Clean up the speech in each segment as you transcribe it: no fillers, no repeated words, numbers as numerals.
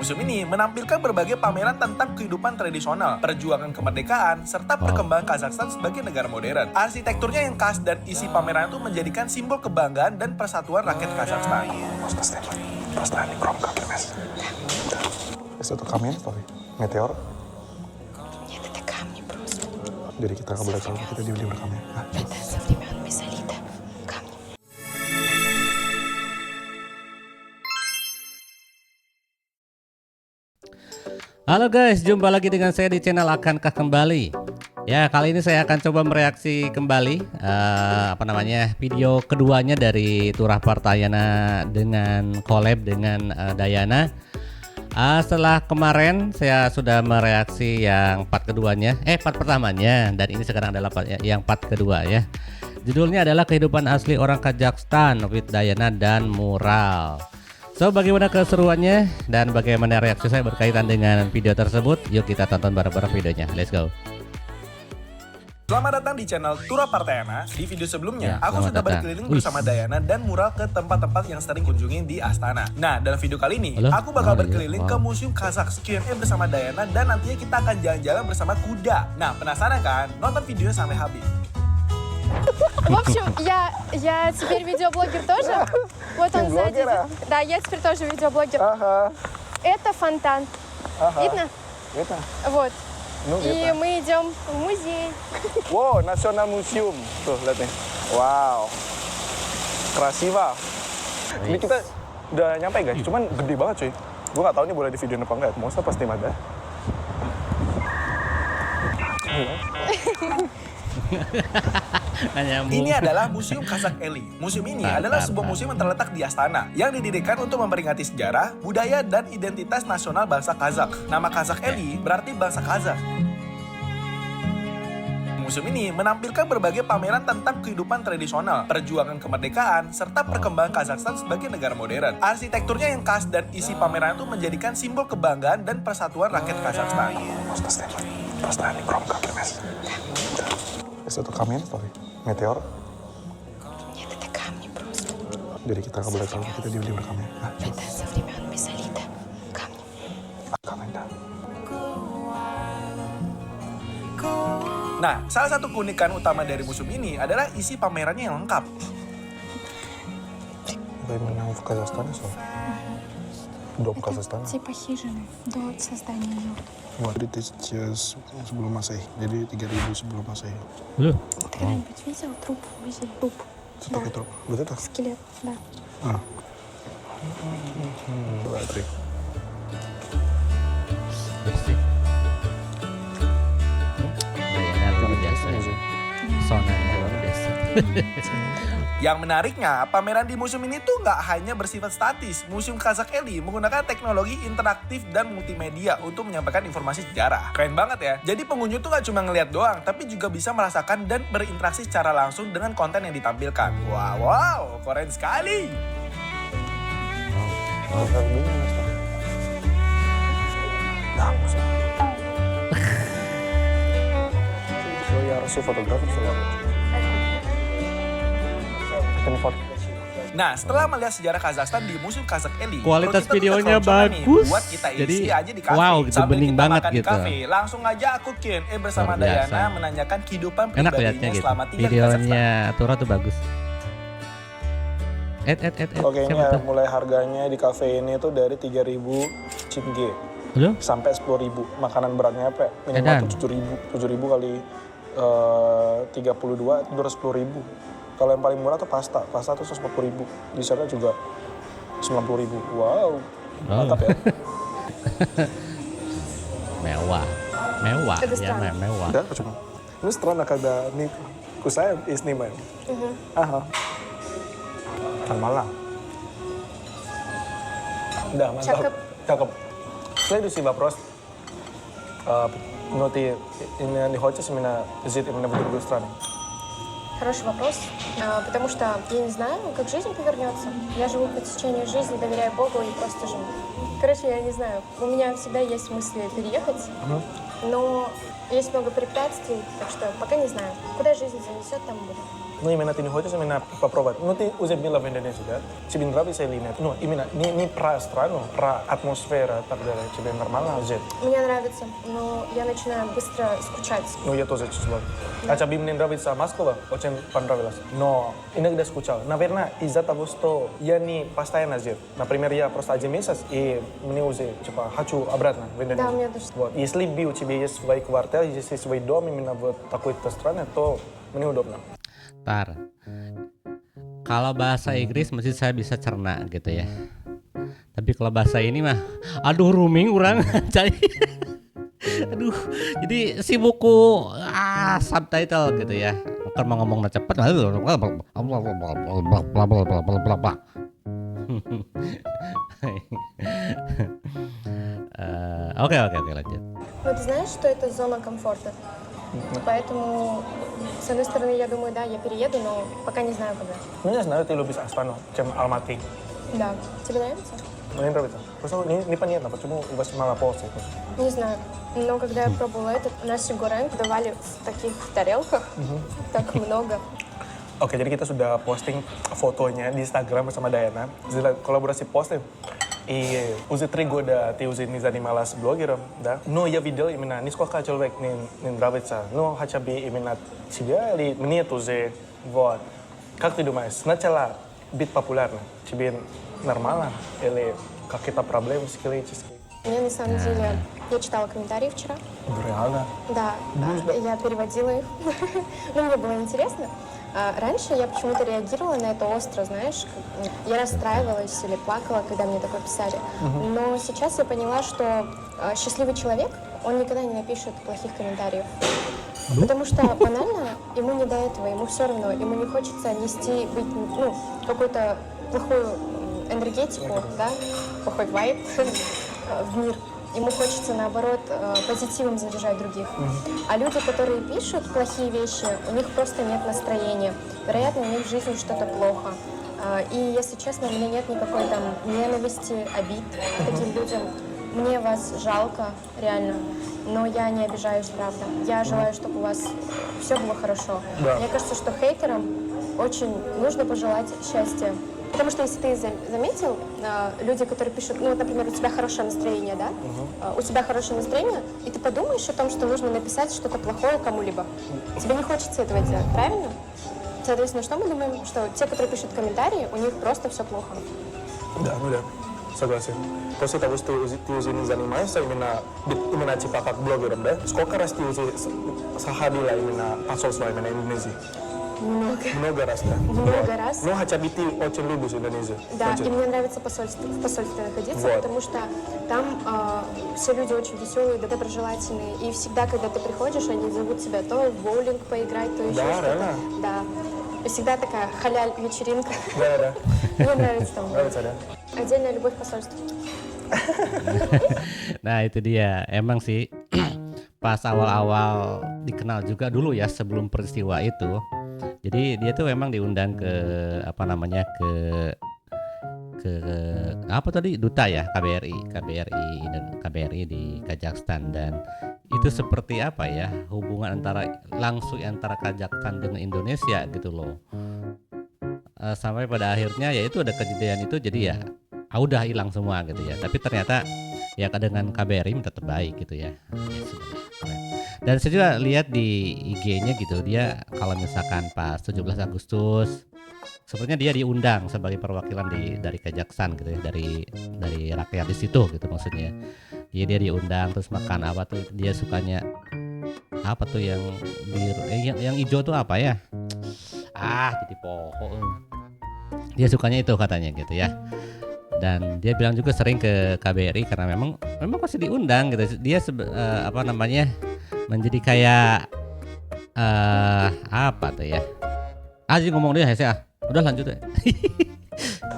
Museum ini menampilkan berbagai pameran tentang kehidupan tradisional, perjuangan kemerdekaan, serta perkembangan Kazakhstan sebagai negara modern. Arsitekturnya yang khas dan isi pameran itu menjadikan simbol kebanggaan dan persatuan rakyat Kazakhstan. Постоянный громко, Если это камень, то метеор. Нет, это камни просто. Jadi kita nggak boleh tahu kita di belakangnya. Это со времен Месолита. Камни. Halo guys, jumpa lagi dengan saya di channel Akankah Kembali. Ya, kali ini saya akan coba mereaksi kembali video keduanya dari Turah Partayana dengan collab dengan Dayana. Setelah kemarin saya sudah mereaksi yang part pertamanya, dan ini sekarang adalah yang part kedua ya. Judulnya adalah Kehidupan Asli Orang Kazakhstan with Dayana dan Mural. So, bagaimana keseruannya dan bagaimana reaksi saya berkaitan dengan video tersebut? Yuk kita tonton bareng-bareng videonya. Let's go. Selamat datang di channel Turah Partayana. Di video sebelumnya, Ya, aku sudah berkeliling bersama Dayana dan Mural ke tempat-tempat yang sering kunjungi di Astana. Nah, dalam video kali ini, aku bakal berkeliling ke Museum Kazakh Q&A bersama Dayana, dan nantinya kita akan jalan-jalan bersама kuda. Nah, penasaran kan? Nonton videonya sampai habis. В общем, я теперь видеоблогер тоже. Вот он сзади. Да, я теперь тоже видеоблогер. Ага. Это фонтан. Видно? Видно? Вот. Ну, И видно. мы идем в музей. Wow, National Museum. Tuh, lihat nih. Wow. Krasiva. Ini kita udah nyampe guys, cuman gede banget cuy. Gue nggak tahu ini boleh di video apa enggak. Masa pasti ada. Ini adalah Museum Kazakh Eli. Museum ini adalah sebuah museum yang terletak di Astana, yang didirikan untuk memperingati sejarah, budaya, dan identitas nasional bangsa Kazakh. Nama Kazakh Eli berarti bangsa Kazakh. Museum ini menampilkan berbagai pameran tentang kehidupan tradisional, perjuangan kemerdekaan, serta perkembangan Kazakhstan sebagai negara modern. Arsitekturnya yang khas dan isi pameran itu menjadikan simbol kebanggaan dan persatuan rakyat Kazakhstan. Постоянный громко, Если это камень, то метеор. Нет, это камни просто. Jadi kita nggak boleh tahu kita di belakangnya. Это со времен Месолита. Камни. Камень, да. Nah, salah satu keunikan utama dari museum ini adalah isi pamerannya yang lengkap. Это именно в Казахстане, Дом Казахстана. Типа хижины до создания ее. 3000 sebelum Masehi. Jadi 3000 sebelum Masehi. Ты когда-нибудь видел труп в музее? Труп. Что такое труп? Вот это? Скелет, да. Давай, 3. Dayana luar biasa. Sonanya luar biasa. Yang menariknya, pameran di museum ini tuh nggak hanya bersifat statis. Museum Kazakh Eli menggunakan teknologi interaktif dan multimedia untuk menyampaikan informasi sejarah. Keren banget ya. Jadi pengunjung tuh nggak cuma ngeliat doang, tapi juga bisa merasakan dan berinteraksi secara langsung dengan konten yang ditampilkan. Wow, keren sekali. Я Расул фотограф, Nah, setelah melihat sejarah Kazakhstan di Museum Kazakh Eli, Kualitas perut kita tuh videonya udah keroncongan nih bagus. buat kita isi Jadi, aja di kafe. wow, gitu, Sambil bening kita banget makan di gitu. kafe, langsung aja aku Q&A bersama Luar biasa. Dayana menanyakan kehidupan Enak liatnya pribadinya gitu. selama tinggal di Kazakhstan. Videonya Turah tuh bagus. Oke, ini Siapa ya, tuh? mulai harganya di kafe ini tuh dari 3.000 Chinge Halo? sampai 10.000. Makanan beratnya apa? Ya? Edan. Minimal tuh 7.000. 7.000 kali 32 itu 210.000. Kalau yang paling murah tuh pasta. Pasta tuh 140.000. Di sana juga 90.000. Wow. Mantap ya. Mewah. Mewah. Это Ya, странно. mewah. Да, почему? Ну, странно, когда мы кусаем и снимаем. Ага. Нормально. Да, мантap. Cakep. Cakep. Следующий вопрос. Но ты не хочешь именно жить именно в другой стране? Хороший вопрос, потому что я не знаю, как жизнь повернется. Я живу по течению жизни, доверяю Богу и просто живу. Короче, я не знаю, у меня всегда есть мысли переехать, но есть много препятствий, так что пока не знаю. Куда жизнь занесет, там буду. No, imena tini hoje imena paprovat. No ti usa bila vendene sudah. Cibin rabi saya lihat. No, imena ni pra strano, pra атмосфера так далее. Тебе нормально уже? Мне нравится, но я начинаю быстро скучать. Ну, я тоже чувствую. А тебе мне нравится Москва? Очень понравилось. Но иногда скучал. Наверное, из-за того, что я не постоянно здесь. Например, я просто 1 месяц, и мне уже, типа, хочу обратно в Индонезию. Да, у меня тоже. Вот. Если бы у тебя есть свой квартал, если свой дом именно в такой-то стране, то мне удобно. Tar. Kalau bahasa Inggris mesti saya bisa cerna gitu ya. Tapi kalau bahasa ini mah, aduh rooming orang cai. Aduh, jadi si buku subtitle gitu ya. Bukan mau ngomongnya cepet. Oke lanjut. Но ты знаешь, что это зона комфорта? Поэтому, с одной стороны, я думаю, да, я перееду, но пока не знаю когда. Ну, я знаю, ты любишь Астану, чем Алматы. Да. Тебе нравится? Мне нравится. Просто непонятно, почему у вас мало порций. Не знаю. Но когда я пробовала этот, nasi goreng давали в таких тарелках, так много. Oke, jadi kita sudah posting fotonya di Instagram bersama Diana. Kolaborasi posting. И уже 3 года ты уже не занималась блогером, да? Но я видел именно, нисколько человек не нравится. Но хотя бы именно тебя или мне тоже. Вот. Как ты думаешь, сначала быть популярным тебе нормально или какие-то проблемы психологические? Мне на самом деле, я читала комментарии вчера. Реально? Да, я переводила их. Ну, мне было интересно. Раньше я почему-то реагировала на это остро, знаешь, я расстраивалась или плакала, когда мне такое писали. Но сейчас я поняла, что счастливый человек, он никогда не напишет плохих комментариев. Потому что банально ему не до этого, ему все равно, ему не хочется нести, быть, ну, какую-то плохую энергетику, да, плохой вайб в мир. Ему хочется, наоборот, позитивом заряжать других. А люди, которые пишут плохие вещи, у них просто нет настроения. Вероятно, у них в жизни что-то плохо. И, если честно, у меня нет никакой там ненависти, обид к таким людям. Мне вас жалко, реально. Но я не обижаюсь, правда. Я желаю, чтобы у вас все было хорошо. Да. Мне кажется, что хейтерам очень нужно пожелать счастья. Потому что, если ты заметил, люди, которые пишут, ну, вот, например, у тебя хорошее настроение, да? У тебя хорошее настроение, и ты подумаешь о том, что нужно написать что-то плохое кому-либо. Тебе не хочется этого делать, правильно? Соответственно, что мы думаем? Что те, которые пишут комментарии, у них просто все плохо. Да, ну да, согласен. После того, что ты уже не занимаешься именно типа как блогером, да? Сколько раз ты уже сходила именно посольство именно Индонезии? Много раз, да? Много раз. Ну, хотя бы ты очень любишь Индонезию. Да, Очень. и мне нравится в посольстве находиться, Вот. потому что там все люди очень веселые, доброжелательные. И всегда, когда ты приходишь, они зовут тебя то в боулинг поиграть, то еще Да, что-то. реально? Да. И всегда такая халяль-вечеринка. Да. Мне нравится там. Нравится, да? Отдельная любовь к посольству. Nah itu dia, emang sih pas awal-awal dikenal juga dulu ya sebelum peristiwa itu. Jadi dia tuh memang diundang ke apa namanya ke apa tadi duta ya KBRI di Kazakhstan, dan itu seperti apa ya hubungan langsung antara Kazakhstan dengan Indonesia gitu loh. Sampai pada akhirnya ya itu ada kejadian itu, jadi ya udah hilang semua gitu ya. Tapi ternyata ya dengan KBRI tetap baik gitu ya. Dan saya juga lihat di IG-nya gitu, dia kalau misalkan pas 17 Agustus sepertinya dia diundang sebagai perwakilan dari Kazakhstan gitu ya, dari rakyat di situ gitu maksudnya. Iya dia diundang, terus makan apa tuh, dia sukanya apa tuh yang biru, yang hijau tuh apa ya? Jadi pohon. Dia sukanya itu katanya gitu ya. Dan dia bilang juga sering ke KBRI karena memang pasti diundang gitu. Dia menjadi kayak apa tuh ya? Jadi ngomong dia ya. Udah lanjut ya.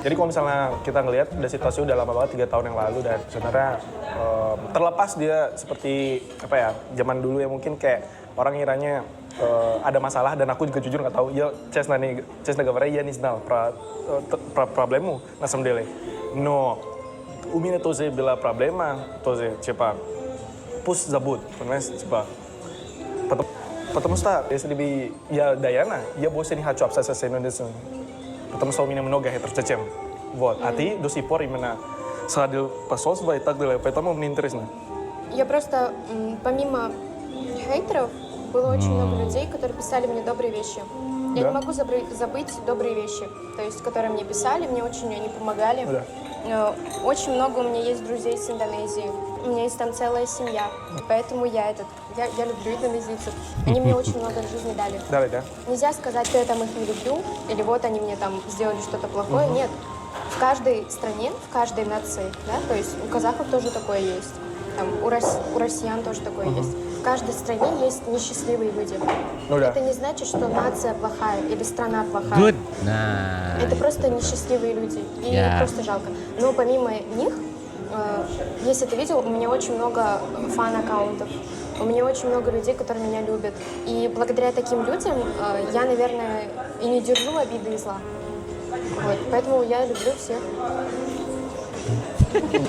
Jadi kalau misalnya kita ngelihat udah situasi udah lama banget 3 tahun yang lalu, dan sebenarnya terlepas dia seperti apa ya, zaman dulu ya mungkin kayak orang ngiranya ada masalah, dan aku juga jujur nggak tahu ya честно говоря, я не знал про проблему на самом деле. Но у меня тоже была проблема, тоже типа пусть забудут, понимаешь, типа потом Потому что если бы я Даяна, я больше не хочу общаться с индонезийцами. Потому что у меня много хейтеров, зачем? Вот. А ты до сих пор именно садил посольство и так далее, поэтому мне интересно. Я просто, помимо хейтеров, было очень много людей, которые писали мне добрые вещи. Я Да? не могу забыть добрые вещи, то есть, которые мне писали, мне очень они помогали. Да. Очень много у меня есть друзей с Индонезии, у меня есть там целая семья, поэтому я люблю индонезийцев. Они мне очень много в жизни дали. Далее, да? Нельзя сказать, что я там их не люблю, или вот они мне там сделали что-то плохое. Нет. В каждой стране, в каждой нации, да, то есть у казахов тоже такое есть, там, у россиян тоже такое есть. В каждой стране есть несчастливые люди. Ну да. Это не значит, что нация плохая или страна плохая. Good. Nah. Это просто несчастливые люди, и Yeah. их просто жалко. Но помимо них, если ты видел, у меня очень много фан-аккаунтов, у меня очень много людей, которые меня любят. И благодаря таким людям я, наверное, и не держу обиды и зла. Вот. Поэтому я люблю всех.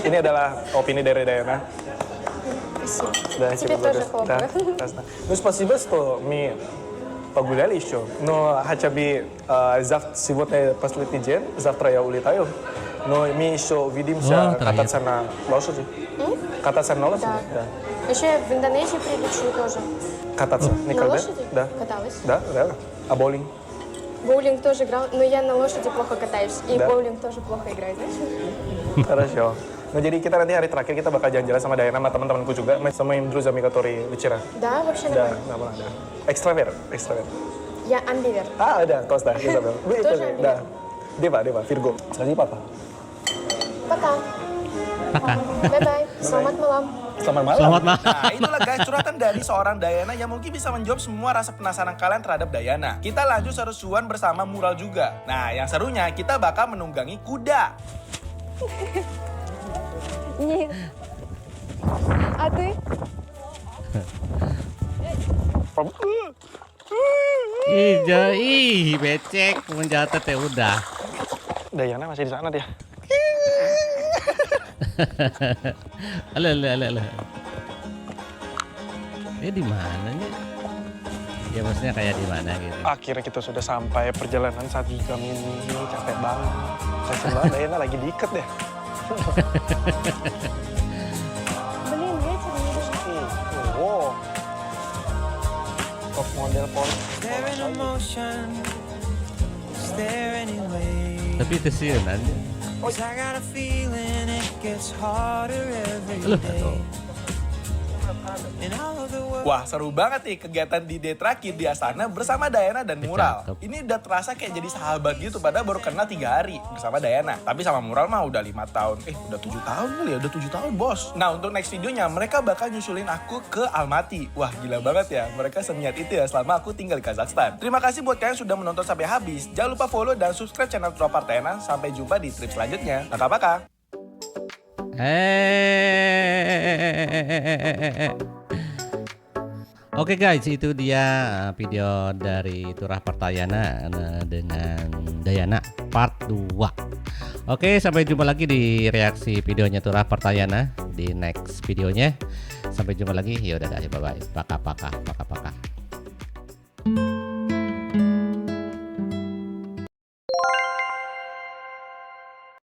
Ini adalah opini dari Dayana. Спасибо. Да, Тебе типа, тоже да, хлопаю. ясно. Ну, спасибо, что мы погуляли еще. Но хотя бы сегодня последний день, завтра я улетаю. Но мы еще увидимся О, троих. кататься на лошади. Кататься на лошади? Да. Да. Еще я в Индонезию прилечу тоже. Кататься. На Никогда? лошади Да. каталась. Да, реально. А боулинг? Боулинг тоже играл, но я на лошади плохо катаюсь. И Да. боулинг тоже плохо играю, знаешь? Хорошо. Ну, jadi kita nanti hari terakhir kita bakal jalan-jalan sama Dayana, sama teman-temanku juga, sama им друзьями, которые вчера. Да, вообще Да, нормально. нормально, да. Экстраверт, экстраверт. Я амбиверт. Да, Коста, я забыл. Вы Тоже тоже, амбиверт. да. Дева, Вирго. Скажи, папа. Пока. Bye-bye. Selamat malam. Selamat malam. Selamat malam. Nah itulah guys curhatan dari seorang Dayana yang mungkin bisa menjawab semua rasa penasaran kalian terhadap Dayana. Kita lanjut seru-seruan bersama mural juga. Nah yang serunya kita bakal menunggangi kuda. Нет. А ты? Ih, becek menjatet ya udah. Dayana masih di sana dia. Alah. Ini di mana nih? Ya maksudnya kayak di mana gitu. Akhirnya kita sudah sampai perjalanan 1 jam ini. Capek banget. Kasian banget Dayana lagi diikat deh. Блин, ветер не дышит. Wow. Top model Porsche. Tapi itu sih nanti. Aduh, aduh. Wah seru banget nih kegiatan di day terakhir di Astana bersama Dayana dan Mural. Cakep. Ini udah terasa kayak jadi sahabat gitu padahal baru kenal 3 hari bersama Dayana. Tapi sama Mural mah udah 5 tahun. Udah 7 tahun kali ya, udah 7 tahun bos. Nah untuk next videonya mereka bakal nyusulin aku ke Almaty. Wah gila banget ya, mereka seniat itu ya selama aku tinggal di Kazakhstan. Terima kasih buat kalian sudah menonton sampai habis. Jangan lupa follow dan subscribe channel Tura Partayana. Sampai jumpa di trip selanjutnya. Paka-paka. Oke guys, itu dia video dari Turah Partayana dengan Dayana part 2. Oke, sampai jumpa lagi di reaksi videonya Turah Partayana di next videonya. Sampai jumpa lagi. Ya udah, bye bye. Paka.